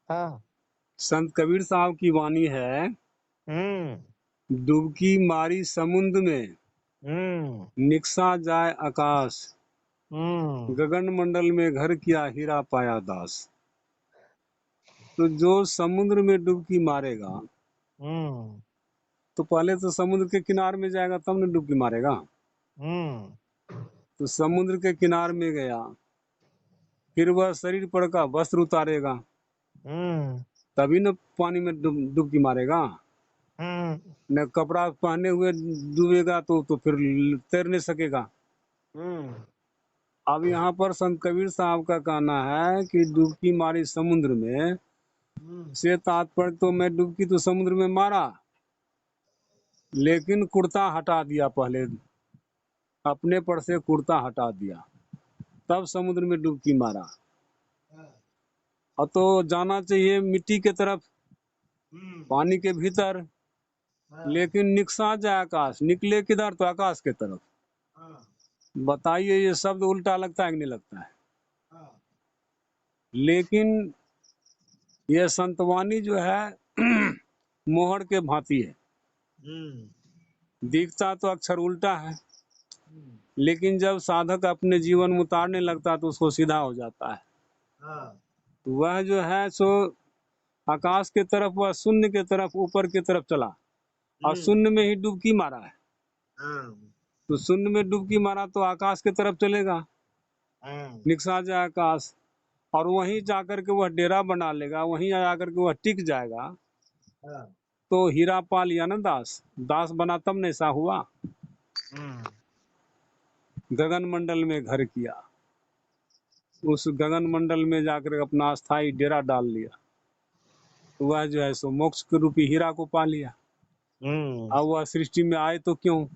हाँ। संत कबीर साहब की वाणी है, हम्म। डुबकी मारी समुद्र में, हम्म। निकसा जाए आकाश, हम्म। गगन मंडल में घर किया हीरा पाया दास। तो जो समुद्र में डुबकी मारेगा, हम्म। तो पहले तो समुद्र के किनारे में जाएगा तब न डुबकी मारेगा। हम्म। तो समुद्र के किनारे में गया, फिर वह शरीर पर का वस्त्र उतारेगा, हम्म। तभी न पानी में डुबकी मारेगा। हम्म। न कपड़ा पहने हुए डूबेगा तो फिर तैर नहीं सकेगा। हम्म। अब यहाँ पर संत कबीर साहब का कहना है कि डुबकी मारी समुद्र में, से तात्पर्य तो मैं डुबकी तो समुद्र में मारा, लेकिन कुर्ता हटा दिया पहले, अपने पर से कुर्ता हटा दिया, तब समुद्र में डुबकी मारा। और तो जाना चाहिए मिट्टी के तरफ, पानी के भीतर, लेकिन निकसा जाए आकाश, निकले किधर? तो आकाश के तरफ। बताइए ये शब्द उल्टा लगता है कि नहीं लगता है? लेकिन यह संतवानी जो है मोहर के भांति है, दिखता तो अक्षर उल्टा है, लेकिन जब साधक अपने जीवन में उतारने लगता है तो उसको सीधा हो जाता है। तो वह जो है सो आकाश के तरफ, वह शून्य के तरफ, ऊपर की तरफ चला, और शून्य में ही डुबकी मारा है। तो शून्य में डुबकी मारा तो आकाश के तरफ चलेगा, निकसा जाए आकाश, और वहीं जाकर के वह डेरा बना लेगा, वहीं आकर के वह टिक जाएगा। तो हीरा पा लिया ना दास, दास बना तब न ऐसा हुआ। गगन मंडल में घर किया, उस गगन मंडल में जाकर अपना अस्थाई डेरा डाल लिया, तो वह जो है सो मोक्ष के रूपी हीरा को पा लिया। अब वह सृष्टि में आए तो क्यों?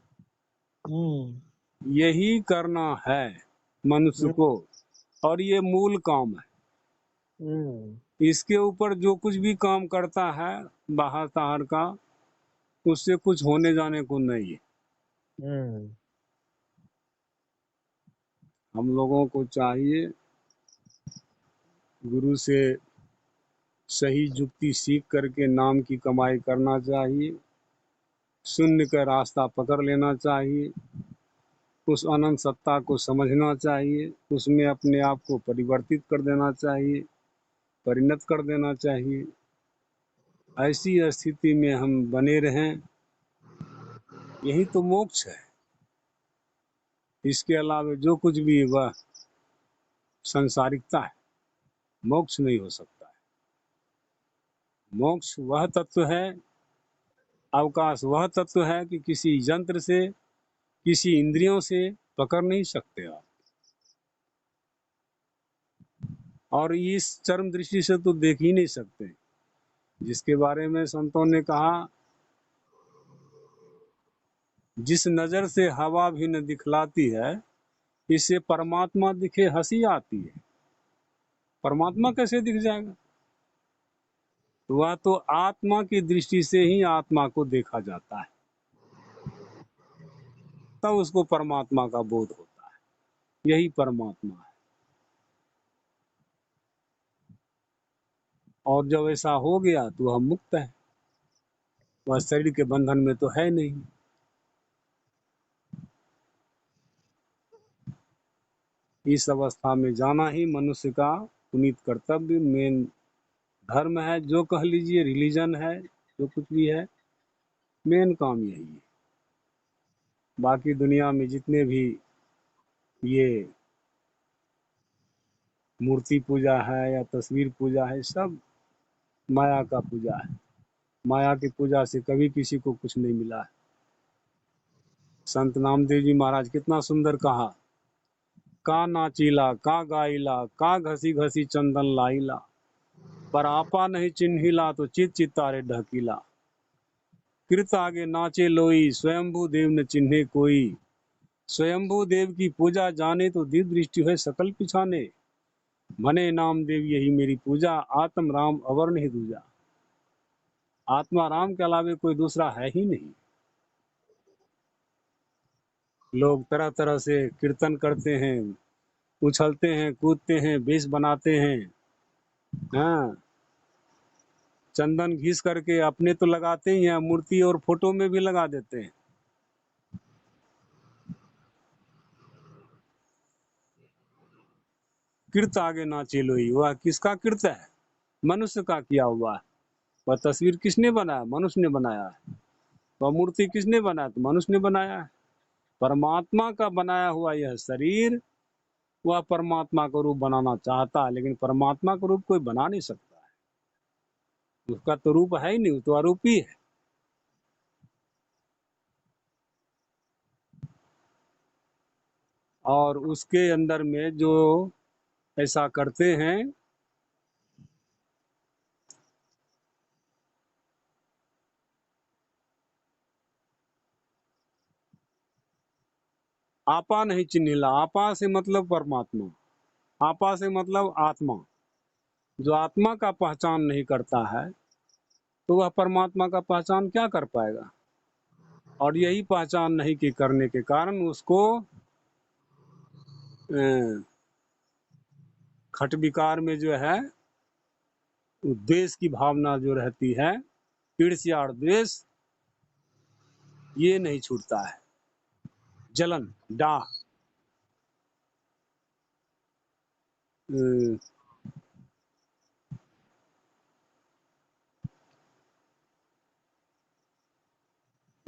यही करना है मनुष्य को, और ये मूल काम है। इसके ऊपर जो कुछ भी काम करता है बाहर ताहर का, उससे कुछ होने जाने को नहीं है। हम लोगों को चाहिए गुरु से सही युक्ति सीख करके नाम की कमाई करना चाहिए, शून्य का रास्ता पकड़ लेना चाहिए, उस अनंत सत्ता को समझना चाहिए, उसमें अपने आप को परिवर्तित कर देना चाहिए, परिणत कर देना चाहिए। ऐसी स्थिति में हम बने रहें, यही तो मोक्ष है। इसके अलावा जो कुछ भी वह संसारिकता है, मोक्ष नहीं हो सकता है। मोक्ष वह तत्व है, अवकाश वह तत्व है कि किसी यंत्र से, किसी इंद्रियों से पकड़ नहीं सकते आप। और इस चरम दृष्टि से तो देख ही नहीं सकते, जिसके बारे में संतों ने कहा, जिस नजर से हवा भी न दिखलाती है, इससे परमात्मा दिखे हंसी आती है। परमात्मा कैसे दिख जाएगा? वह तो आत्मा की दृष्टि से ही आत्मा को देखा जाता है, तब उसको परमात्मा का बोध होता है। यही परमात्मा है। और जब ऐसा हो गया तो हम मुक्त है, वह शरीर के बंधन में तो है नहीं। इस अवस्था में जाना ही मनुष्य का पुनीत कर्तव्य, मेन धर्म है, जो कह लीजिए रिलीजन है, जो कुछ भी है, मेन काम यही है। बाकी दुनिया में जितने भी ये मूर्ति पूजा है या तस्वीर पूजा है, सब माया का पूजा है। माया की पूजा से कभी किसी को कुछ नहीं मिला है। संत नामदेव जी महाराज कितना सुंदर कहा, का नाचीला का गाइला का घसी घसी चंदन लाइला, पर आपा नहीं चिन्हिला तो चित चितारे ढकीला। कृत आगे नाचे लोई, स्वयंभू देव न चिन्हे कोई, स्वयंभू देव की पूजा जाने तो दिव्य दृष्टि है सकल पिछाने। मने नाम देव यही मेरी पूजा, आत्म राम अवर नहीं दूजा। आत्मा राम के अलावे कोई दूसरा है ही नहीं। लोग तरह तरह से कीर्तन करते हैं, उछलते हैं, कूदते हैं, वेश बनाते हैं, हाँ, चंदन घिस करके अपने तो लगाते ही हैं, मूर्ति और फोटो में भी लगा देते हैं। कृत आगे नाचे लोई, वह किसका कृत है? मनुष्य का किया हुआ है। वह तस्वीर किसने बनाया? मनुष्य ने बनाया है। वह मूर्ति किसने बनाया? तो मनुष्य ने बनाया है। परमात्मा का बनाया हुआ यह शरीर, वह परमात्मा का रूप बनाना चाहता है, लेकिन परमात्मा का रूप कोई बना नहीं सकता है। उसका तो रूप है ही नहीं, वो तो अरूपी है। और उसके अंदर में जो ऐसा करते हैं, आपा नहीं चिन्हिला। आपा से मतलब परमात्मा, आपा से मतलब आत्मा। जो आत्मा का पहचान नहीं करता है, तो वह परमात्मा का पहचान क्या कर पाएगा? और यही पहचान नहीं की करने के कारण उसको खट विकार में जो है द्वेष की भावना जो रहती है, ईर्ष्या और द्वेष, ये नहीं छूटता है। जलन, डाह, अ,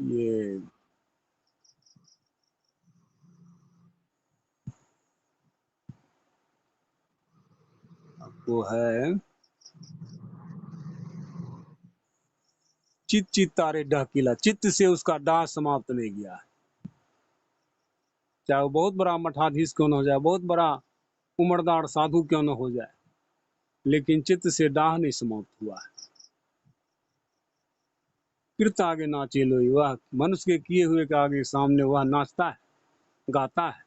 ये वो है चित चित तारे डहकीला। चित्त से उसका डाह समाप्त नहीं गया है। चाहे वो बहुत बड़ा मठाधीश क्यों न हो जाए, बहुत बड़ा उम्रदार साधु क्यों न हो जाए, लेकिन चित्त से डाह नहीं समाप्त हुआ है। कृत आगे नाचे लोई, वह मनुष्य के किए हुए के आगे सामने वह नाचता है, गाता है।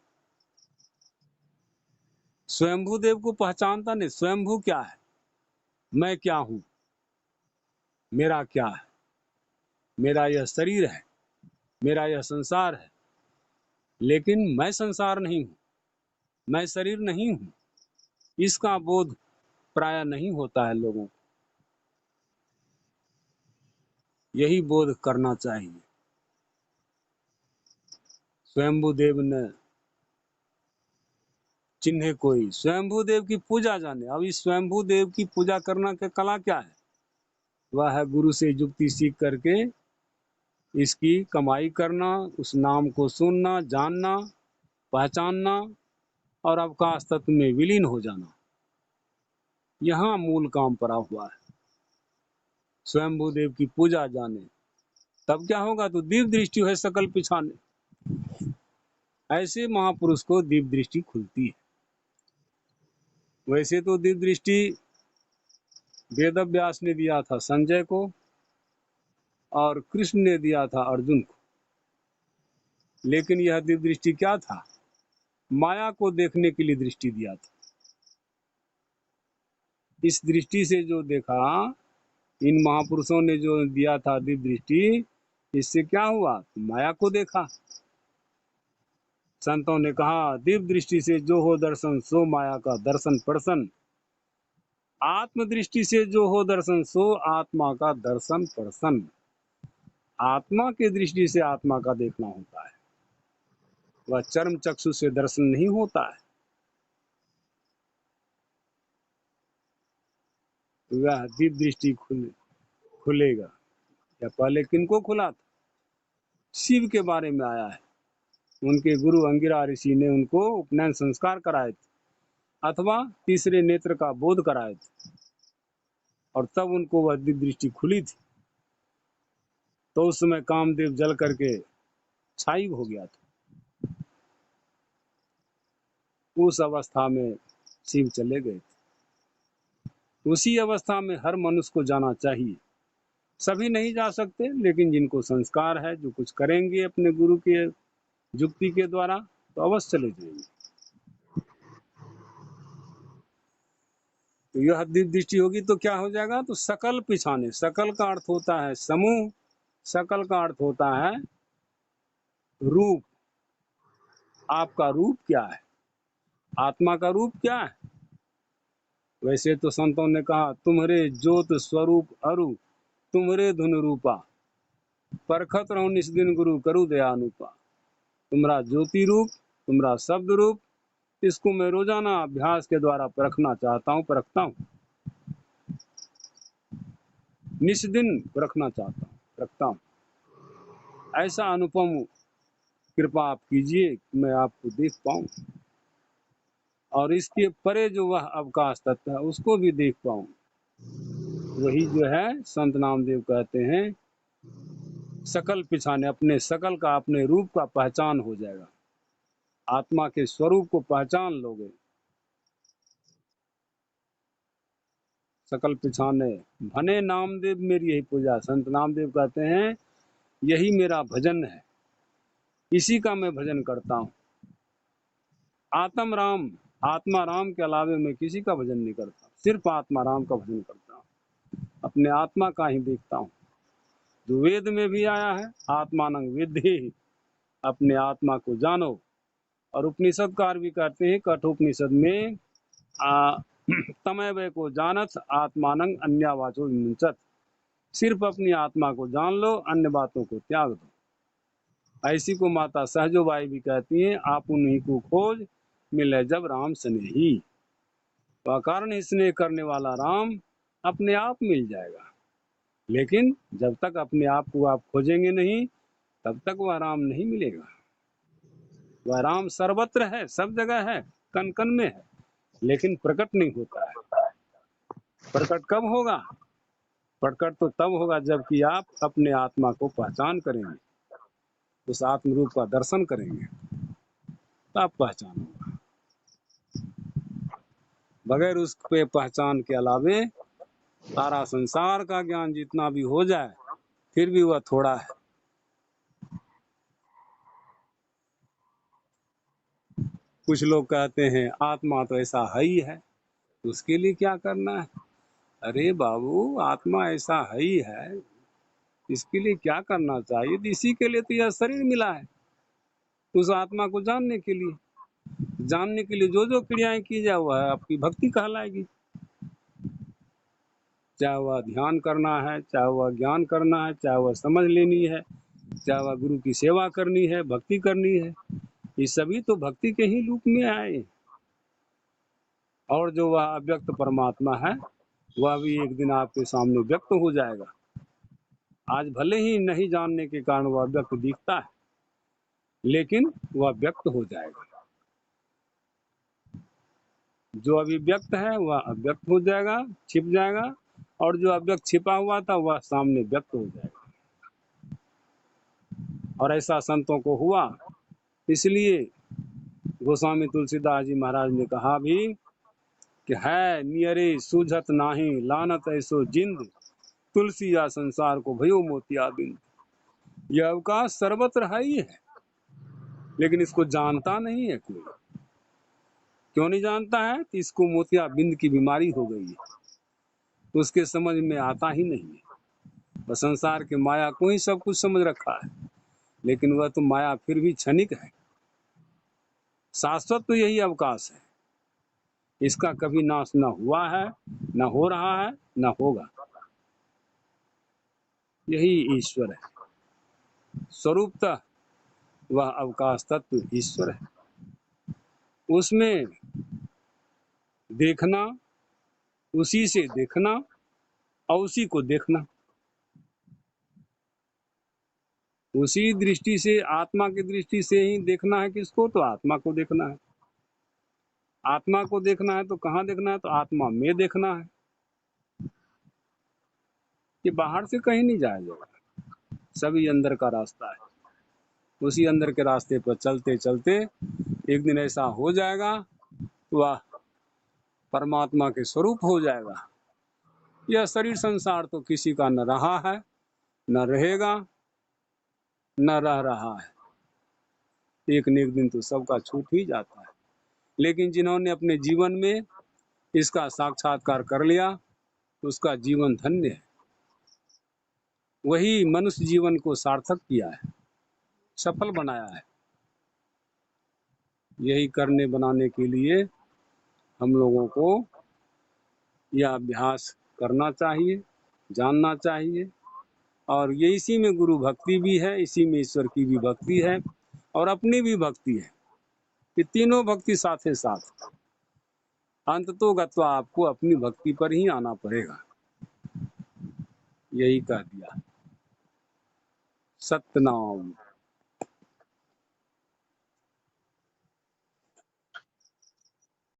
स्वयंभू देव को पहचानता नहीं। स्वयंभू क्या है? मैं क्या हूं, मेरा क्या है, मेरा यह शरीर है, मेरा यह संसार है। लेकिन मैं संसार नहीं हूं, मैं शरीर नहीं हूं। इसका बोध प्राय नहीं होता है लोगों को। यही बोध करना चाहिए। स्वयंभू देव ने चिन्हे कोई, स्वयंभू देव की पूजा जाने। अब इस स्वयंभू देव की पूजा करना के कला क्या है? वह है गुरु से युक्ति सीख करके इसकी कमाई करना, उस नाम को सुनना, जानना, पहचानना और अवकाश तत्व में विलीन हो जाना। यहाँ मूल काम पड़ा हुआ है। स्वयंभू देव की पूजा जाने, तब क्या होगा? तो दीप दृष्टि है सकल पिछाने। ऐसे महापुरुष को दीप दृष्टि खुलती है। वैसे तो दीप दृष्टि वेद व्यास ने दिया था संजय को, और कृष्ण ने दिया था अर्जुन को। लेकिन यह दिव्य दृष्टि क्या था? माया को देखने के लिए दृष्टि दिया था। इस दृष्टि से जो देखा, इन महापुरुषों ने जो दिया था दिव्य दृष्टि, इससे क्या हुआ? माया को देखा। संतों ने कहा दिव्य दृष्टि से जो हो दर्शन, सो माया का दर्शन पर्सन। आत्म दृष्टि से जो हो दर्शन, सो आत्मा का दर्शन पर्सन। आत्मा की दृष्टि से आत्मा का देखना होता है, वह चर्म चक्षु से दर्शन नहीं होता है। वह दिव्य दृष्टि खुलेगा। या पहले किनको खुला था? शिव के बारे में आया है। उनके गुरु अंगिरा ऋषि ने उनको उपनयन संस्कार कराए थे, अथवा तीसरे नेत्र का बोध कराए थे, और तब उनको वह दिव्य दृष्टि खुली थी। तो उस समय कामदेव जल करके छाई हो गया था। उस अवस्था में शिव चले गए थे। उसी अवस्था में हर मनुष्य को जाना चाहिए। सभी नहीं जा सकते, लेकिन जिनको संस्कार है, जो कुछ करेंगे अपने गुरु के युक्ति के द्वारा, तो अवश्य चले जाएंगे। तो यह दिव्य दृष्टि होगी तो क्या हो जाएगा? तो सकल पिछाने, सकल का अर्थ होता है समूह, सकल का अर्थ होता है रूप। आपका रूप क्या है? आत्मा का रूप क्या है? वैसे तो संतों ने कहा, तुम्हारे ज्योत स्वरूप अरु, तुम्हारे धुन रूपा, परखत रहो निस दिन गुरु करु दया अनुपा। तुम्हारा ज्योति रूप, तुम्हारा शब्द रूप, इसको मैं रोजाना अभ्यास के द्वारा परखना चाहता हूँ, परखता हूँ, निस दिन परखना चाहता हूँ, परखता हूँ। ऐसा अनुपम कृपा आप कीजिए कि मैं आपको देख पाऊं, और इसके परे जो वह अवकाश तत्व है उसको भी देख पाऊं। वही जो है संत नामदेव कहते हैं, सकल पिछाने, अपने सकल का, अपने रूप का पहचान हो जाएगा। आत्मा के स्वरूप को पहचान लोगे, सकल पिछाने भने नामदेव मेरी यही पूजा। संत नामदेव कहते हैं यही मेरा भजन है, इसी का मैं भजन करता हूँ। आत्म राम, आत्मा राम के अलावे मैं किसी का भजन नहीं करता, सिर्फ आत्मा राम का भजन करता हूँ, अपने आत्मा का ही देखता हूँ। जो वेद में भी आया है, आत्मानं विद्धि, अपने आत्मा को जानो। और उपनिषदकार भी कहते हैं कठोपनिषद में, तमैवै को जानत आत्मानं अन्यावाचो विमुंचत, सिर्फ अपनी आत्मा को जान लो, अन्य बातों को त्याग दो। ऐसी को माता सहजोबाई भी कहती हैं, आप उन्हीं को खोज मिले जब राम स्नेही। तो अकारण स्नेह करने वाला राम अपने आप मिल जाएगा, लेकिन जब तक अपने आप को आप खोजेंगे नहीं, तब तक वह राम नहीं मिलेगा। वह राम सर्वत्र है, सब जगह है, कण कण में है, लेकिन प्रकट नहीं होता है। प्रकट कब होगा? प्रकट तो तब होगा जबकि आप अपने आत्मा को पहचान करेंगे, उस आत्म रूप का दर्शन करेंगे, तब पहचान होगा। बगैर उस पे पहचान के अलावे सारा संसार का ज्ञान जितना भी हो जाए, फिर भी वह थोड़ा है। कुछ लोग कहते हैं आत्मा तो ऐसा है ही है, उसके लिए क्या करना है? अरे बाबू, आत्मा ऐसा है ही है, इसके लिए क्या करना चाहिए? इसी के लिए तो यह शरीर मिला है, उस आत्मा को जानने के लिए। जानने के लिए जो जो क्रियाएं की जाए वह आपकी भक्ति कहलाएगी। चाहे वह ध्यान करना है, चाहे वह ज्ञान करना है, चाहे वह समझ लेनी है, चाहे वह गुरु की सेवा करनी है, भक्ति करनी है, ये सभी तो भक्ति के ही रूप में आए। और जो वह अव्यक्त परमात्मा है, वह भी एक दिन आपके सामने व्यक्त हो जाएगा। आज भले ही नहीं जानने के कारण वह व्यक्त दिखता है, लेकिन वह व्यक्त हो जाएगा। जो अभी व्यक्त है वह अव्यक्त हो जाएगा, छिप जाएगा, और जो अव्यक्त छिपा हुआ था वह सामने व्यक्त हो जाएगा। और ऐसा संतों को हुआ, इसलिए गोस्वामी तुलसीदास जी महाराज ने कहा भी कि है नियरे सूझत नाही लानत ऐसो जिंद, तुलसी या संसार को भयो मोतिया बिंद। यह अवकाश सर्वत्र है ही है, लेकिन इसको जानता नहीं है कोई। क्यों नहीं जानता है? कि इसको मोतिया बिंद की बीमारी हो गई है, उसके समझ में आता ही नहीं है। वह संसार के माया को ही सब कुछ समझ रखा है, लेकिन वह तो माया फिर भी क्षणिक है। शाश्वत तो यही अवकाश है, इसका कभी नाश न हुआ है, न हो रहा है, न होगा। यही ईश्वर है, स्वरूपतः वह अवकाश तत्व ईश्वर है। उसमें देखना, उसी से देखना, और उसी को देखना, उसी दृष्टि से, आत्मा की दृष्टि से ही देखना है। किसको? तो आत्मा को देखना है। आत्मा को देखना है तो कहाँ देखना है? तो आत्मा में देखना है, कि बाहर से कहीं नहीं जाया जाएगा, सभी अंदर का रास्ता है। उसी अंदर के रास्ते पर चलते चलते एक दिन ऐसा हो जाएगा, वह परमात्मा के स्वरूप हो जाएगा। यह शरीर संसार तो किसी का न रहा है, न रहेगा, न रह रहा है। एक न एक दिन तो सबका छूट ही जाता है। लेकिन जिन्होंने अपने जीवन में इसका साक्षात्कार कर लिया, उसका जीवन धन्य है। वही मनुष्य जीवन को सार्थक किया है, सफल बनाया है। यही करने बनाने के लिए हम लोगों को यह अभ्यास करना चाहिए, जानना चाहिए। और ये इसी में गुरु भक्ति भी है, इसी में ईश्वर की भी भक्ति है और अपनी भी भक्ति है। ये तीनों भक्ति साथ साथ, अंत तो गत्वा आपको अपनी भक्ति पर ही आना पड़ेगा। यही कह दिया। सतनाम।